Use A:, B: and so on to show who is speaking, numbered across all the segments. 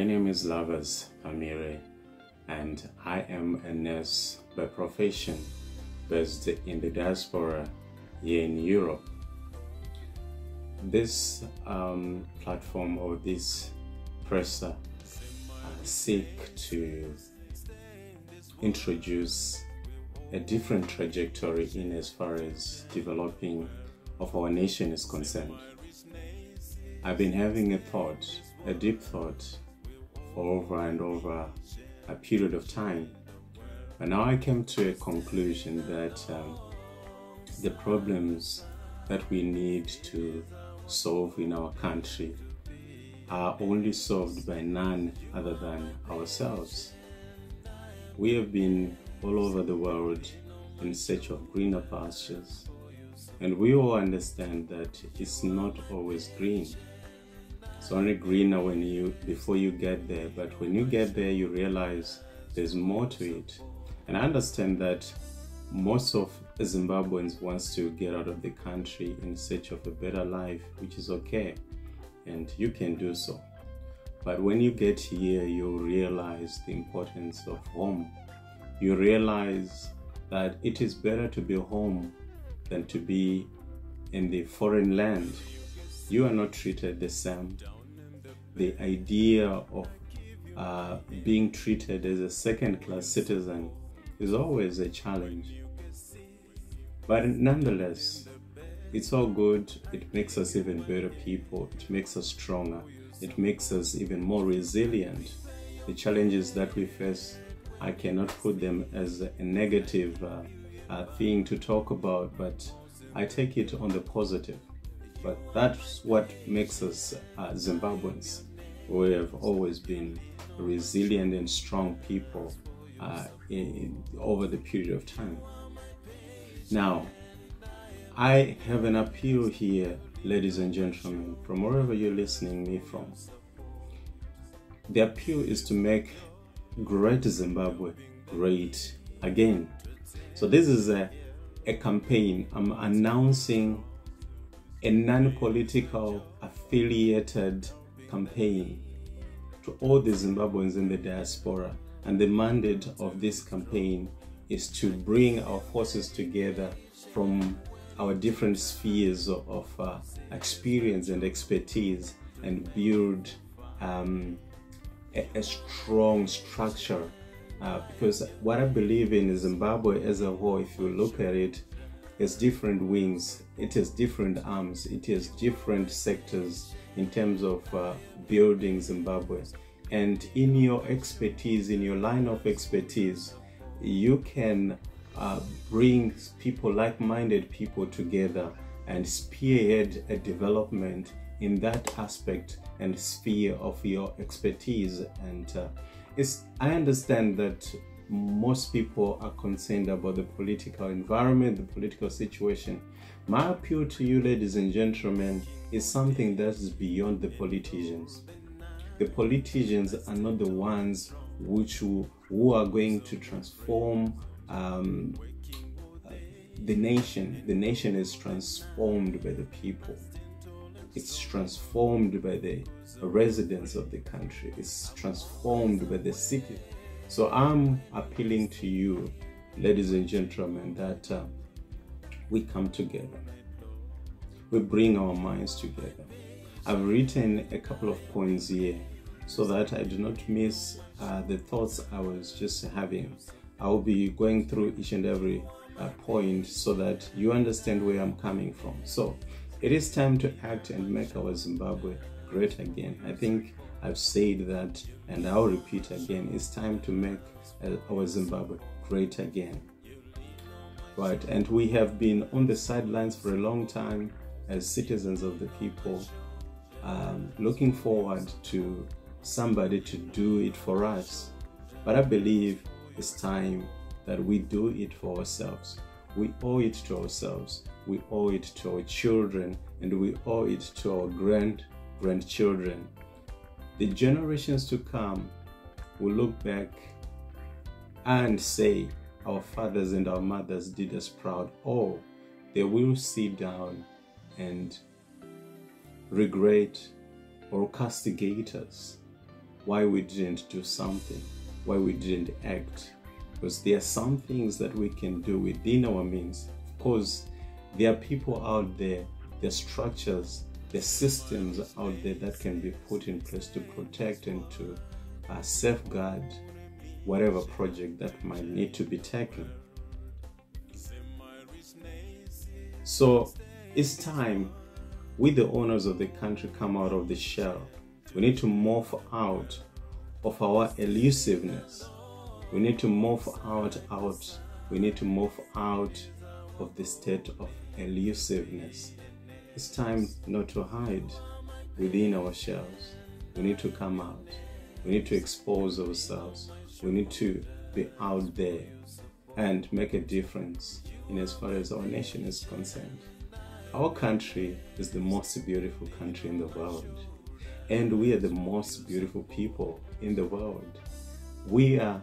A: name is Lovers Amire, and I am a nurse by profession based in the diaspora here in Europe. This platform or this presser seek to introduce a different trajectory in as far as developing of our nation is concerned. I've been having a deep thought for over and over a period of time, and now I came to a conclusion that the problems that we need to solve in our country are only solved by none other than ourselves. We have been all over the world in search of greener pastures, and we all understand that it's not always green. It's only greener before you get there, but when you get there you realize there's more to it. And I understand that most of Zimbabweans wants to get out of the country in search of a better life, which is okay, and you can do so. But when you get here, you realize the importance of home. You realize that it is better to be home than to be in the foreign land. You are not treated the same. The idea of being treated as a second-class citizen is always a challenge. But nonetheless, it's all good. It makes us even better people. It makes us stronger. It makes us even more resilient. The challenges that we face, I cannot put them as a negative thing to talk about, but I take it on the positive. But that's what makes us Zimbabweans. We have always been resilient and strong people over the period of time. Now, I have an appeal here, ladies and gentlemen, from wherever you're listening me from. The appeal is to make great Zimbabwe great again. So this is a campaign. I'm announcing a non-political affiliated campaign to all the Zimbabweans in the diaspora. And the mandate of this campaign is to bring our forces together from our different spheres of experience and expertise and build a strong structure. Because what I believe in Zimbabwe as a whole, if you look at it, has different wings, it has different arms, it has different sectors in terms of building Zimbabwe. And in your expertise, in your line of expertise, you can bring people, like-minded people together and spearhead a development in that aspect and sphere of your expertise. And I understand that most people are concerned about the political environment, the political situation. My appeal to you, ladies and gentlemen, is something that is beyond the politicians. The politicians are not the ones who are going to transform the nation. The nation is transformed by the people. It's transformed by the residents of the country. It's transformed by the city. So I'm appealing to you, ladies and gentlemen, that we come together. We bring our minds together. I've written a couple of points here so that I do not miss the thoughts I was just having. I will be going through each and every point so that you understand where I'm coming from. So it is time to act and make our Zimbabwe great again. I think I've said that, and I'll repeat again. It's time to make our Zimbabwe great again. Right, and we have been on the sidelines for a long time as citizens of the people, looking forward to somebody to do it for us. But I believe it's time that we do it for ourselves. We owe it to ourselves. We owe it to our children, and we owe it to our grandchildren. The generations to come will look back and say, our fathers and our mothers did us proud. Or they will sit down and regret or castigate us why we didn't do something, why we didn't act. Because there are some things that we can do within our means. Of course, there are people out there, there are structures, there are systems out there that can be put in place to protect and to safeguard whatever project that might need to be taken. So it's time we, the owners of the country, come out of the shell. We need to morph out of our elusiveness. We need to morph out. We need to morph out of the state of elusiveness. It's time not to hide within our shells. We need to come out. We need to expose ourselves. We need to be out there and make a difference in as far as our nation is concerned. Our country is the most beautiful country in the world, and we are the most beautiful people in the world. We are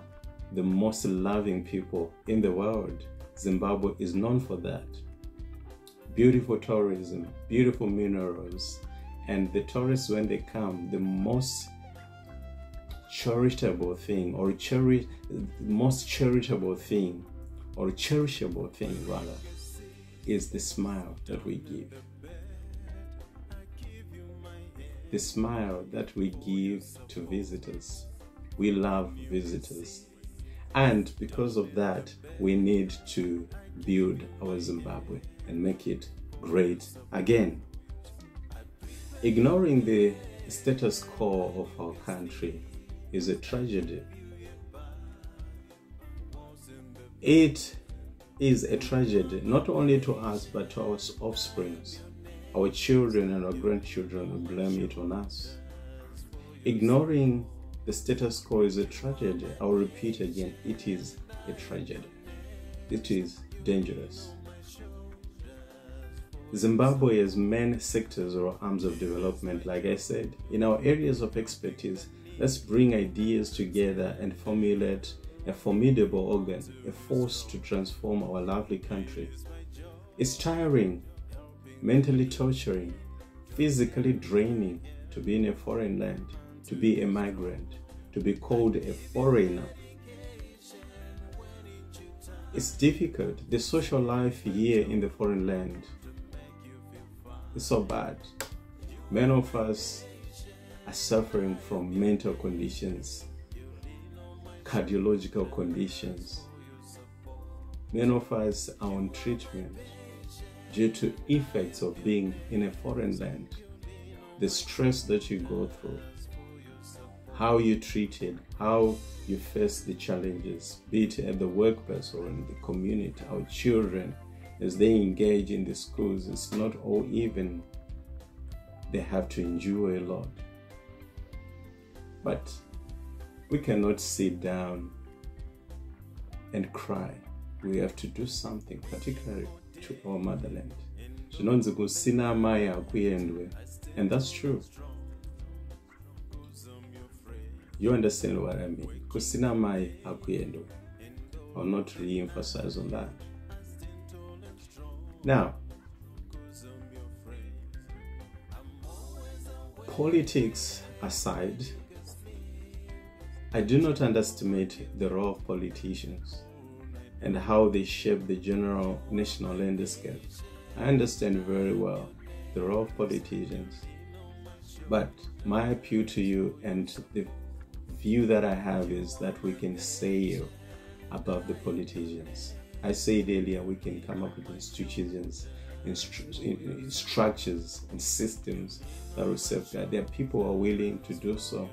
A: the most loving people in the world. Zimbabwe is known for that. Beautiful tourism, beautiful minerals, and the tourists, when they come, the most charitable thing, or cherishable thing rather, is the smile that we give. The smile that we give to visitors. We love visitors. And because of that, we need to build our Zimbabwe and make it great again. Ignoring the status quo of our country is a tragedy. It is a tragedy not only to us but to our offspring. Our children and our grandchildren will blame it on us. Ignoring the status quo is a tragedy. I'll repeat again, it is a tragedy. It is dangerous. Zimbabwe has many sectors or arms of development. Like I said, in our areas of expertise, let's bring ideas together and formulate a formidable organ, a force to transform our lovely country. It's tiring, mentally torturing, physically draining to be in a foreign land, to be a migrant, to be called a foreigner. It's difficult. The social life here in the foreign land is so bad. Many of us are suffering from mental conditions, cardiological conditions. Many of us are on treatment due to effects of being in a foreign land. The stress that you go through, how you're treated, how you face the challenges, be it at the workplace or in the community. Our children, as they engage in the schools, it's not all even. They have to endure a lot. But we cannot sit down and cry. We have to do something, particularly to our motherland. And that's true. You understand what I mean? I'll not re-emphasize on that. Now, politics aside, I do not underestimate the role of politicians and how they shape the general national landscape. I understand very well the role of politicians, but my appeal to you and the view that I have is that we can sail above the politicians. I said earlier, we can come up with institutions, structures and systems that will safeguard. There are people who are willing to do so.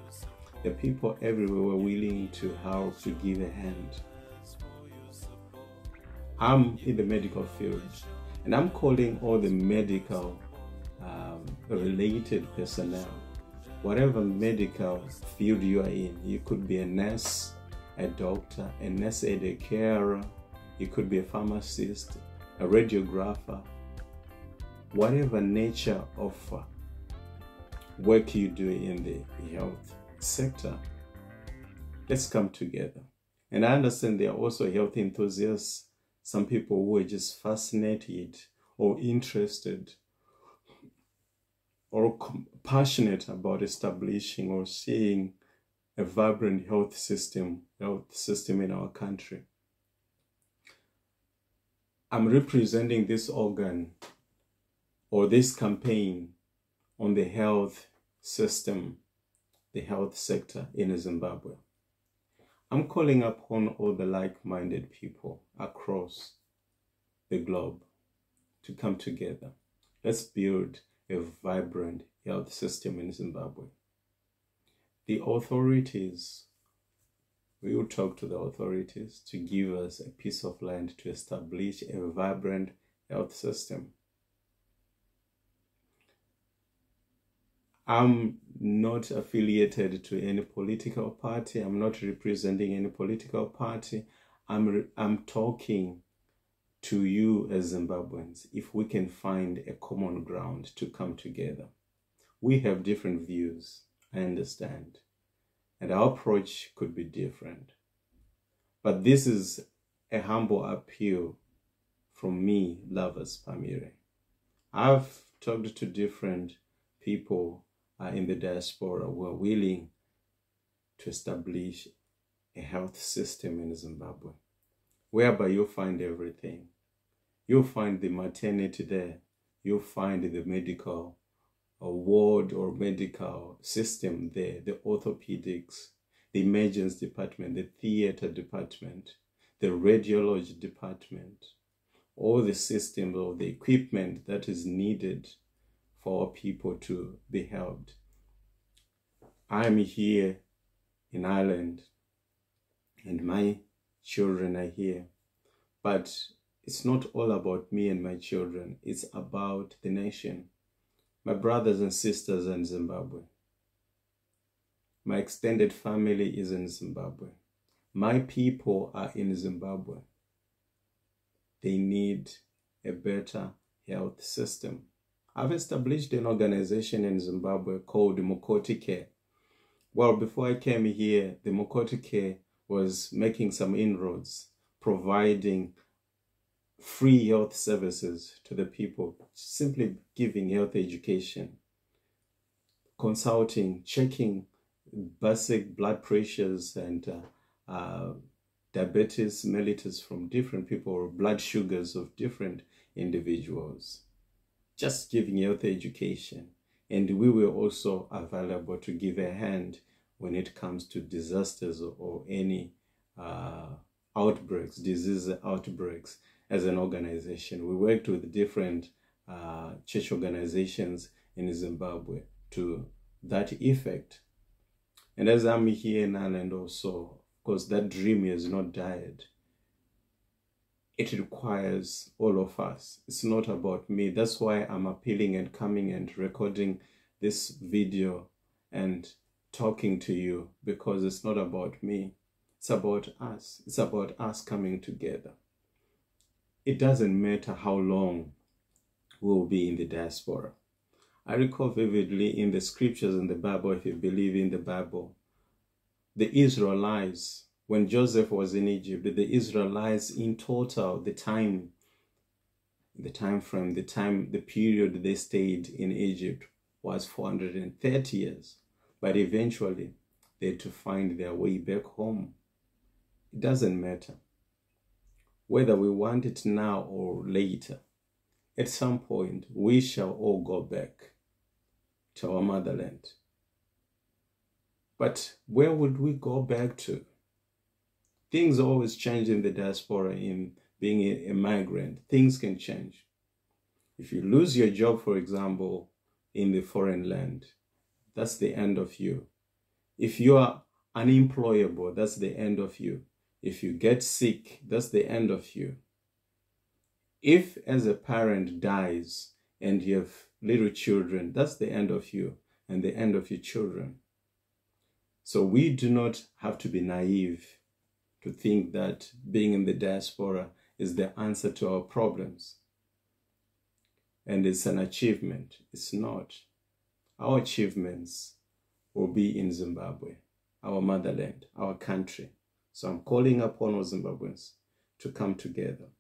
A: There are people everywhere who are willing to help, to give a hand. I'm in the medical field, and I'm calling all the medical related personnel. Whatever medical field you are in, you could be a nurse, a doctor, a nurse aid, a carer, you could be a pharmacist, a radiographer, whatever nature of work you do in the health sector, let's come together. And I understand there are also health enthusiasts, some people who are just fascinated or interested or passionate about establishing or seeing a vibrant health system in our country. I'm representing this organ or this campaign on the health system, the health sector in Zimbabwe. I'm calling upon all the like-minded people across the globe to come together. Let's build a vibrant health system in Zimbabwe. The authorities, we will talk to the authorities to give us a piece of land to establish a vibrant health system. I'm not affiliated to any political party. I'm not representing any political party. I'm talking to you as Zimbabweans, if we can find a common ground to come together. We have different views, I understand, and our approach could be different. But this is a humble appeal from me, Lovers Pamire. I've talked to different people in the diaspora who are willing to establish a health system in Zimbabwe, whereby you'll find everything. You'll find the maternity there. You'll find the medical ward or medical system there, the orthopedics, the emergency department, the theater department, the radiology department, all the systems or the equipment that is needed for people to be helped. I'm here in Ireland and my children are here, but it's not all about me and my children. It's about the nation. My brothers and sisters are in Zimbabwe. My extended family is in Zimbabwe. My people are in Zimbabwe. They need a better health system. I've established an organization in Zimbabwe called Mukoti Care. Well, before I came here, the Mukoti Care was making some inroads, providing free health services to the people, simply giving health education, consulting, checking basic blood pressures and diabetes mellitus from different people, or blood sugars of different individuals. Just giving health education. And we were also available to give a hand when it comes to disasters or any outbreaks, disease outbreaks. As an organization, we worked with different church organizations in Zimbabwe to that effect. And as I'm here in Ireland also, of course, that dream has not died. It requires all of us. It's not about me. That's why I'm appealing and coming and recording this video and talking to you, because it's not about me. It's about us. It's about us coming together. It doesn't matter how long we'll be in the diaspora. I recall vividly in the scriptures in the Bible, if you believe in the Bible, the Israelites, when Joseph was in Egypt, the Israelites in total, the period they stayed in Egypt was 430 years. But eventually, they had to find their way back home. It doesn't matter whether we want it now or later. At some point, we shall all go back to our motherland. But where would we go back to? Things always change in the diaspora. In being a migrant, things can change. If you lose your job, for example, in the foreign land, that's the end of you. If you are unemployable, that's the end of you. If you get sick, that's the end of you. If as a parent dies and you have little children, that's the end of you and the end of your children. So we do not have to be naive to think that being in the diaspora is the answer to our problems. And it's an achievement. It's not. Our achievements will be in Zimbabwe, our motherland, our country. So I'm calling upon all Zimbabweans to come together.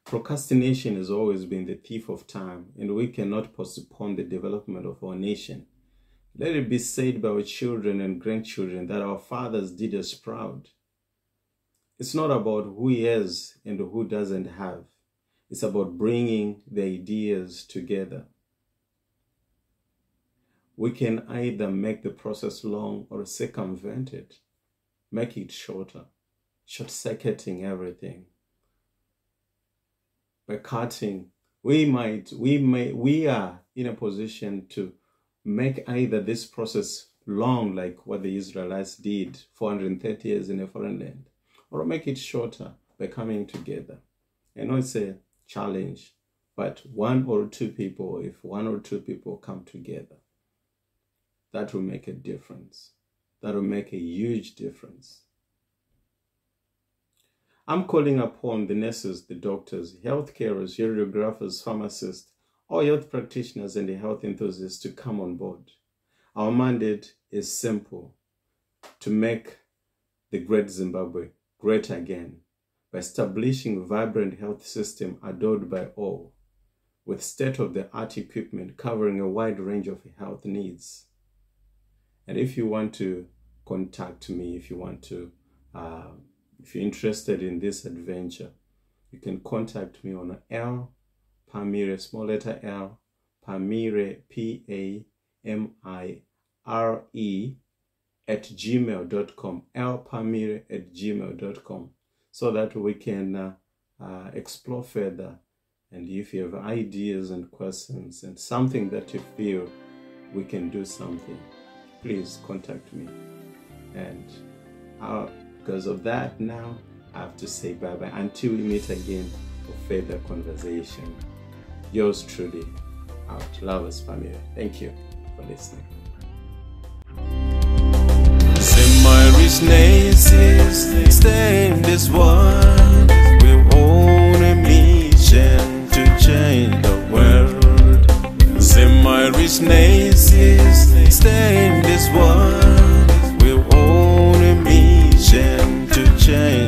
A: Procrastination has always been the thief of time, and we cannot postpone the development of our nation Let it be said by our children and grandchildren that our fathers did us proud. It's not about who has and who doesn't have. It's about bringing the ideas together. We can either make the process long or circumvent it, make it shorter, short-circuiting everything. By cutting, we are in a position to make either this process long, like what the Israelites did 430 years in a foreign land, or make it shorter by coming together. I know it's a challenge, but if one or two people come together, that will make a difference. That will make a huge difference. I'm calling upon the nurses, the doctors, health carers, radiographers, pharmacists, all health practitioners and the health enthusiasts to come on board. Our mandate is simple: to make the great Zimbabwe great again by establishing a vibrant health system adored by all, with state-of-the-art equipment covering a wide range of health needs. And if you want to contact me, if you're interested in this adventure, you can contact me on L Pamire, small letter L, Pamire, Pamire @gmail.com, lpamire@gmail.com, so that we can explore further. And if you have ideas and questions and something that you feel we can do something, please contact me. And because of that, now I have to say bye-bye until we meet again for further conversation. Yours truly, out. Love us, Pamire. Thank you for listening. Stay in this world. We're on a mission to change the world. Semi-rich nations, stay in this world. We're on a mission to change